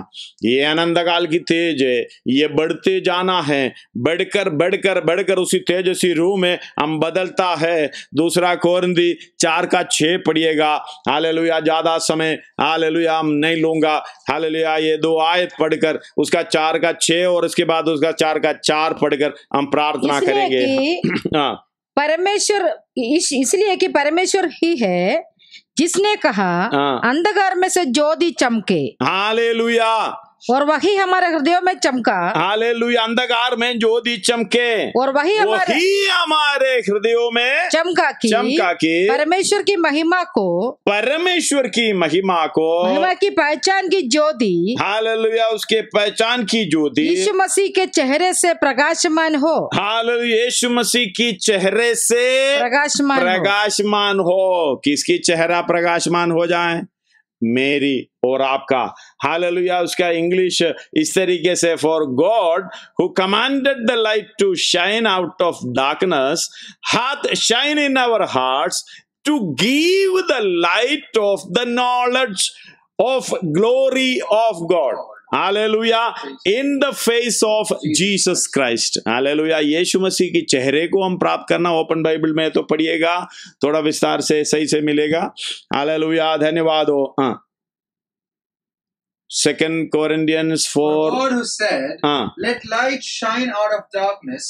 Speaker 5: ये आनंद काल की तेज है, ये बढ़ते जाना है, बढ़कर बढ़कर बढ़कर उसी तेजस्वी रूह में हम बदलता है। दूसरा कोरिन्थी 4:6 पढ़िएगा। हालेलुया ज्यादा समय हालेलुया हम नहीं लूंगा। हालेलुया ये 2 आयत पढ़कर उसका 4:6 और उसके बाद उसका 4:4 पढ़कर हम प्रार्थना करेंगे। हाँ,
Speaker 3: परमेश्वर इसलिए कि परमेश्वर ही है जिसने कहा अंधकार में से ज्योति चमके।
Speaker 5: हालेलुया।
Speaker 3: और वही हमारे हृदयों में चमका।
Speaker 5: हालेलुया। अंधकार में ज्योति चमके
Speaker 3: और वही
Speaker 5: हमारे हृदयों में
Speaker 3: चमका की परमेश्वर की महिमा की पहचान की ज्योति।
Speaker 5: हालेलुया। उसके पहचान की ज्योति
Speaker 3: यीशु मसीह के चेहरे से प्रकाशमान हो।
Speaker 5: हालेलुया। यीशु मसीह की चेहरे से प्रकाशमान हो। किसकी चेहरा प्रकाशमान हो जाए? मेरी और आपका। हालेलुया। उसका इंग्लिश इस तरीके से, for God who commanded the light to shine out of darkness hath shine in our hearts to give the light of the knowledge of glory of God. Hallelujah. In the face of Jesus Christ. Hallelujah. यीशु मसीह की चेहरे को हम प्राप्त करना, open Bible में तो पढ़िएगा, थोड़ा विस्तार से सही से मिलेगा। हालेलुया। धन्यवाद हो। 2 Corinthians 4.
Speaker 6: God who said, let light shine out of darkness,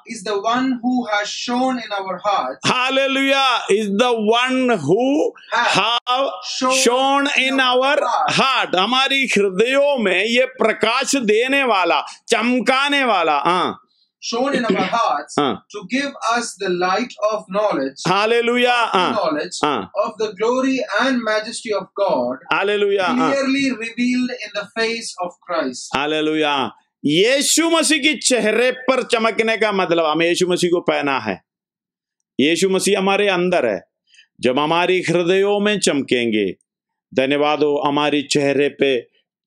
Speaker 6: is the one who has shone in our hearts.
Speaker 5: Hallelujah. Is the one who have shone in our heart. हमारी हृदयों में ये प्रकाश देने वाला, चमकाने वाला,
Speaker 6: shown in our hearts to give us the light of knowledge.
Speaker 5: Hallelujah.
Speaker 6: Knowledge of the glory and majesty of God.
Speaker 5: Hallelujah.
Speaker 6: Clearly revealed in the face of Christ.
Speaker 5: Hallelujah. यीशु मसीह की चेहरे पर चमकने का मतलब हमें यीशु मसीह को पहना है। यीशु मसीह हमारे अंदर है। जब हमारी हृदयों में चमकेंगे, धन्यवाद हो, हमारी चेहरे पे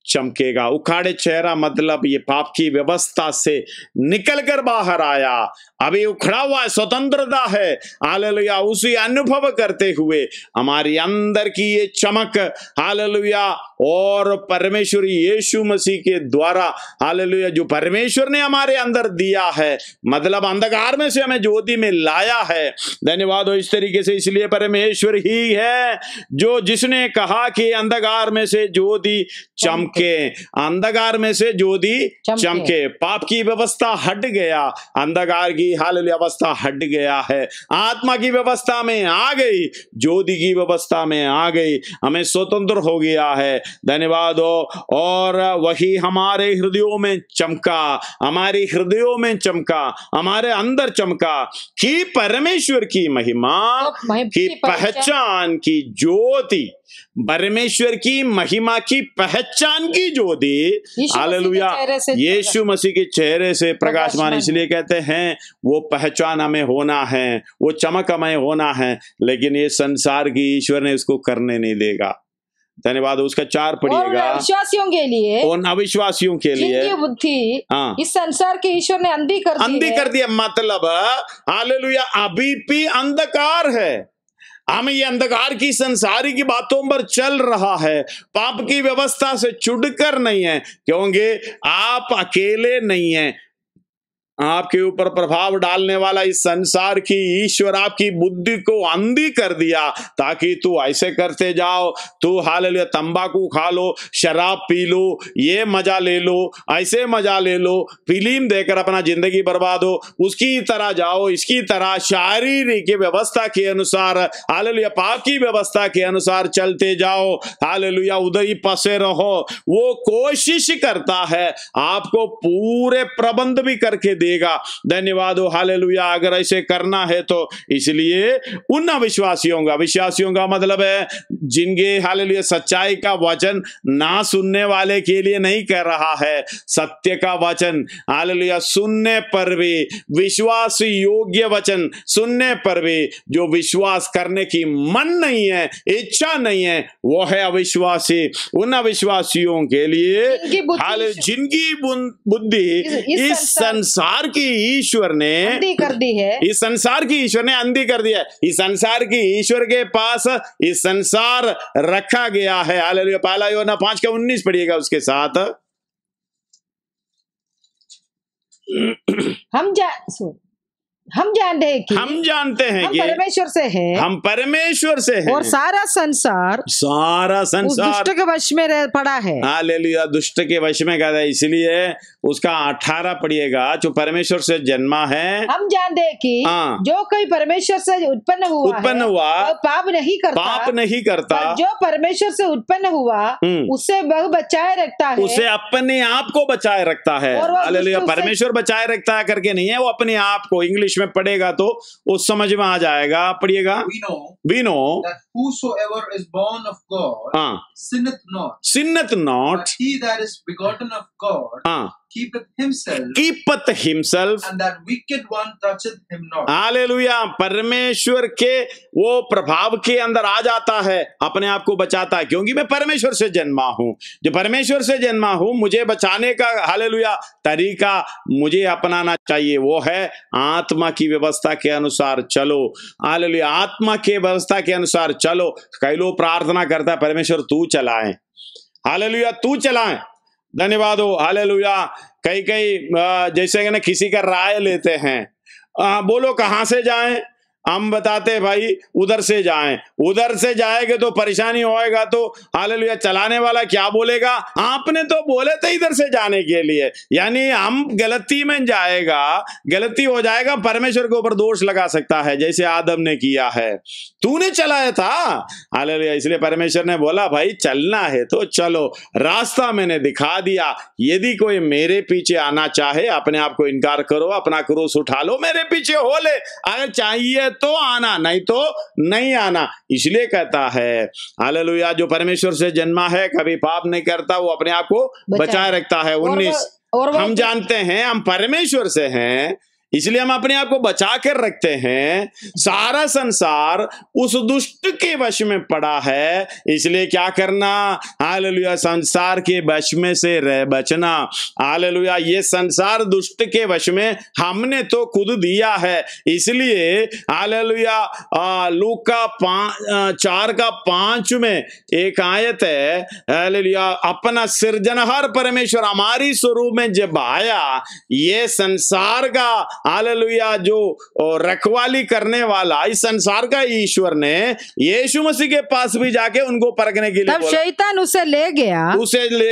Speaker 5: चमकेगा। उखाड़े चेहरा मतलब ये पाप की व्यवस्था से निकलकर बाहर आया, अभी उखड़ा हुआ है, स्वतंत्रता है। हालेलुया। उसी अनुभव करते हुए हमारी अंदर की ये चमक, हालेलुया, और परमेश्वर यीशु मसीह के द्वारा, हालेलुया, जो परमेश्वर ने हमारे अंदर दिया है, मतलब अंधकार में से हमें ज्योति में लाया है। धन्यवाद हो। इस तरीके से इसलिए परमेश्वर ही है जो जिसने कहा कि अंधकार में से ज्योति चमके। अंधकार में से ज्योति चमके। पाप की व्यवस्था हट गया, अंधकार की हालेलुया अवस्था हट गया है, आत्मा की व्यवस्था में आ गई, ज्योति की व्यवस्था में आ गई, हमें स्वतंत्र हो गया है। धन्यवाद हो। और वही हमारे हृदयों में चमका, हमारे हृदयों में चमका, हमारे अंदर चमका कि परमेश्वर की महिमा की पहचान की ज्योति, परमेश्वर की महिमा की पहचान की ज्योति, हालेलुया, यीशु मसीह के चेहरे से प्रकाशमान। इसलिए कहते हैं वो पहचान हमें होना है, वो चमक हमें होना है, लेकिन ये संसार की ईश्वर ने इसको करने नहीं देगा। धन्यवाद। उसका 4 पढ़िएगा।
Speaker 3: अविश्वासियों के लिए,
Speaker 5: उन अविश्वासियों के लिए
Speaker 3: जिनकी बुद्धि इस संसार के ईश्वर ने अंधी कर दी है।
Speaker 5: मतलब हालेलुया अभी भी अंधकार है, हम ये अंधकार की संसारी की बातों पर चल रहा है, पाप की व्यवस्था से छुटकर नहीं है, क्योंकि आप अकेले नहीं हैं। आपके ऊपर प्रभाव डालने वाला इस संसार की ईश्वर आपकी बुद्धि को अंधी कर दिया, ताकि तू ऐसे करते जाओ, तू हालेलुया तंबाकू खा लो, शराब पी लो, ये मजा ले लो, ऐसे मजा ले लो, फिल्म देखकर अपना जिंदगी बर्बाद हो, उसकी तरह जाओ, इसकी तरह शारीरिक व्यवस्था के अनुसार, हालेलुया पाप की व्यवस्था के अनुसार चलते जाओ, हालेलुया उधर ही फंसे रहो। वो कोशिश करता है आपको पूरे प्रबंध भी करके
Speaker 2: पड़िएगा। धन्यवाद हो, हालेलुया। अगर ऐसे करना है तो इसलिए उन अविश्वासियों का मतलब है जिनके हालेलुया सच्चाई का वचन ना सुनने वाले के लिए नहीं कह रहा है, सत्य का वचन हालेलुया सुनने पर भी, विश्वास योग्य वचन सुनने पर भी जो विश्वास करने की मन नहीं है, इच्छा नहीं है, वो है अविश्वासी। उन अविश्वासियों के लिए जिनकी बुद्धि इस संसार की ईश्वर ने
Speaker 3: अंधी कर दी है,
Speaker 2: इस संसार की ईश्वर ने अंधी कर दिया है। इस संसार की ईश्वर के पास इस संसार रखा गया है। हालेलुया। पहला यूहन्ना 5:19 पढ़िएगा उसके साथ।
Speaker 3: हम जानते हैं कि
Speaker 2: हम
Speaker 3: परमेश्वर से हैं,
Speaker 2: हम परमेश्वर से हैं,
Speaker 3: और सारा संसार उस दुष्ट के वश में पड़ा है।
Speaker 2: हालेलुया। दुष्ट के वश में गया है, इसलिए उसका 18 पढ़िएगा। जो परमेश्वर से जन्मा है,
Speaker 3: हम जानते हैं कि जो कोई परमेश्वर से उत्पन्न हुआ पाप नहीं करता, जो परमेश्वर से उत्पन्न हुआ उससे वह बचाए रखता है,
Speaker 2: उसे अपने आप को बचाए रखता है। हालेलुया। परमेश्वर बचाए रखता है करके नहीं है, वो अपने आप को। इंग्लिश में पढ़ेगा तो वो समझ में आ जाएगा। पढ़िएगा। We know
Speaker 6: that whosoever is born of God sinneth not, but he that is begotten of God keepeth himself, and that wicked one toucheth him not.
Speaker 2: Hallelujah. परमेश्वर के वो प्रभाव के अंदर आ जाता है, अपने आप को बचाता है, क्योंकि मैं परमेश्वर से जन्मा हूं। जो परमेश्वर से जन्मा हूं, मुझे बचाने का हालेलुया तरीका मुझे अपनाना चाहिए, वो है आत्मा की व्यवस्था के अनुसार चलो। हालेलुया। आत्मा के व्यवस्था के अनुसार चलो। कई लोग प्रार्थना करता है, परमेश्वर तू चलाए, हालेलुया तू चलाए। धन्यवाद हो, हालेलुया। कई जैसे कि ना किसी का राय लेते हैं, बोलो कहां से जाएं, हम बताते भाई उधर से जाएं। उधर से जाएंगे तो परेशानी होएगा, तो हालेलुया चलाने वाला क्या बोलेगा, आपने तो बोले थे इधर से जाने के लिए, यानी हम गलती में जाएगा, गलती हो जाएगा, परमेश्वर के ऊपर दोष लगा सकता है, जैसे आदम ने किया है। तूने चलाया था, हालेलुया। इसलिए परमेश्वर ने बोला भाई चलना है तो चलो, रास्ता मैंने दिखा दिया। यदि कोई मेरे पीछे आना चाहे, अपने आप को इनकार करो, अपना क्रूस उठा लो, मेरे पीछे हो ले। अगर चाहिए तो आना, नहीं तो नहीं आना। इसलिए कहता है हालेलुया, जो परमेश्वर से जन्मा है कभी पाप नहीं करता, वो अपने आप को बचाए रखता है। 19 हम जानते हैं हम परमेश्वर से हैं, इसलिए हम अपने आप को बचा कर रखते हैं। सारा संसार उस दुष्ट के वश में पड़ा है, इसलिए क्या करना, हालेलुया संसार के वश में से बचना। हालेलुया। ये संसार दुष्ट के वश में हमने तो खुद दिया है, इसलिए हालेलुया लूका 4:5 में एक आयत है, हालेलुया अपना सृजनहार परमेश्वर हमारी स्वरूप में जब आया, ये संसार का हालेलुया जो रखवाली करने वाला इस संसार का ईश्वर ने यीशु मसीह के पास भी जाके उनको परखने के लिए
Speaker 3: तब शैतान उसे ले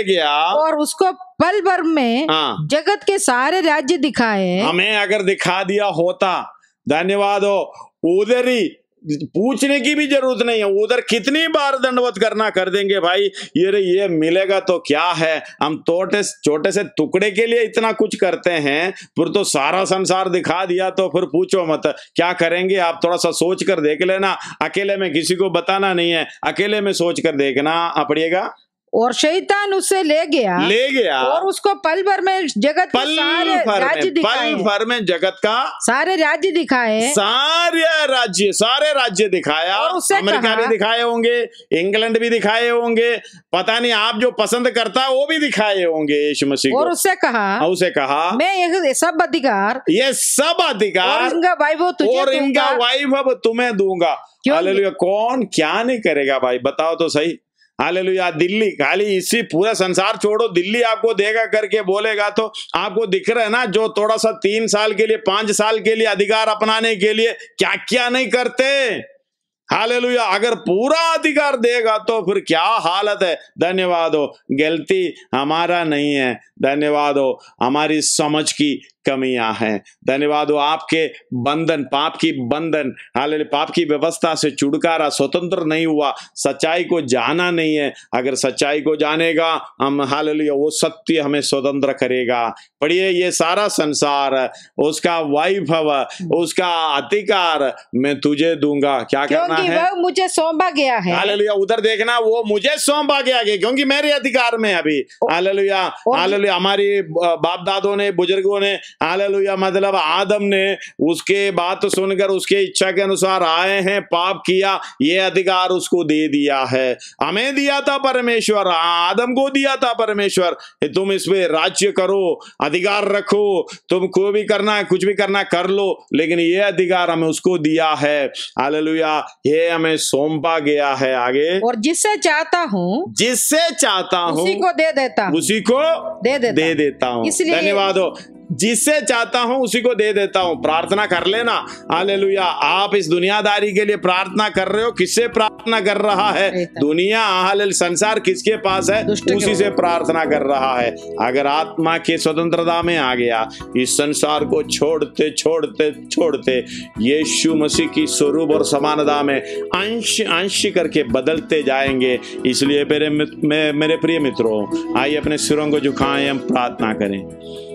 Speaker 3: गया और उसको पल भर में जगत के सारे राज्य दिखाए।
Speaker 2: हमें अगर दिखा दिया होता, धन्यवाद हो, उधर ही पूछने की भी जरूरत नहीं है, उधर कितनी बार दंडवत करना कर देंगे भाई, ये मिलेगा तो क्या है। हम छोटे से टुकड़े के लिए इतना कुछ करते हैं, फिर तो सारा संसार दिखा दिया तो फिर पूछो मत क्या करेंगे। आप थोड़ा सा सोच कर देख लेना, अकेले में किसी को बताना नहीं है, अकेले में सोच कर देखना पड़ेगा।
Speaker 3: और शैतान उसे ले गया और उसको पल भर में जगत के सारे राज्य दिखाए,
Speaker 2: पल भर में जगत का
Speaker 3: सारे राज्य दिखाए,
Speaker 2: सारे राज्य दिखाया। अमेरिका भी दिखाए होंगे, इंग्लैंड भी दिखाए होंगे, पता नहीं आप जो पसंद करता है वो भी दिखाए होंगे यीशु मसीह को।
Speaker 3: और उससे कहा मैं ये सब अधिकार और इनका
Speaker 2: वैभव तुम्हें दूंगा। हालेलुया। कौन क्या नहीं करेगा भाई, बताओ तो सही। हालेलुया। दिल्ली खाली इसी पूरा संसार छोड़ो, दिल्ली आपको देगा करके बोलेगा तो आपको दिख रहा है ना, जो थोड़ा सा 3 साल के लिए 5 साल के लिए अधिकार अपनाने के लिए क्या क्या नहीं करते। हालेलुया। अगर पूरा अधिकार देगा तो फिर क्या हालत है। धन्यवाद हो, गलती हमारा नहीं है, धन्यवाद हो हमारी समझ की, कमियां हैं। धन्यवाद हो आपके बंधन, पाप की बंधन, हालेलुया, पाप की व्यवस्था से छुटकारा, स्वतंत्र नहीं हुआ, सच्चाई को जाना नहीं है। अगर सच्चाई को जानेगा हम, हालेलुया, वो सत्य हमें स्वतंत्र करेगा। पढ़िए, ये सारा संसार, उसका वैभव, उसका अधिकार मैं तुझे दूंगा। क्या करना है?
Speaker 3: वो मुझे सौंपा गया है।
Speaker 2: हालेलुया, उधर देखना, वो मुझे सौंपा गया, क्योंकि मेरे अधिकार में अभी। हालेलुया, हालेलुया, हमारी बाप दादों ने, बुजुर्गों ने, हालेलुया, मतलब आदम ने उसके बात सुनकर उसके इच्छा के अनुसार आए हैं, पाप किया, ये अधिकार उसको दे दिया है। हमें दिया था परमेश्वर, आदम को दिया था परमेश्वर, तुम इस पे राज्य करो, अधिकार रखो, तुमको भी करना है, कुछ भी करना कर लो, लेकिन ये अधिकार हमें उसको दिया है। हालेलुया, ये हमें सौंपा गया है। आगे,
Speaker 3: और जिससे चाहता हूँ उसी को दे देता हूँ,
Speaker 2: उसी को दे देता हूँ। धन्यवाद हो, जिससे चाहता हूं उसी को दे देता हूं। प्रार्थना कर लेना। हालेलुया, आप इस दुनियादारी के लिए प्रार्थना कर रहे हो, किससे प्रार्थना कर रहा है? दुनिया, हालेलुया, संसार किसके पास है? उसी से प्रार्थना कर रहा है। अगर आत्मा के स्वतंत्रता में आ गया, इस संसार को छोड़ते छोड़ते छोड़ते यीशु मसीह की स्वरूप और समानता में अंश अंश करके बदलते जाएंगे। इसलिए मेरे प्रिय मित्रों, आइए अपने सिरों को झुकाएं, हम प्रार्थना करें।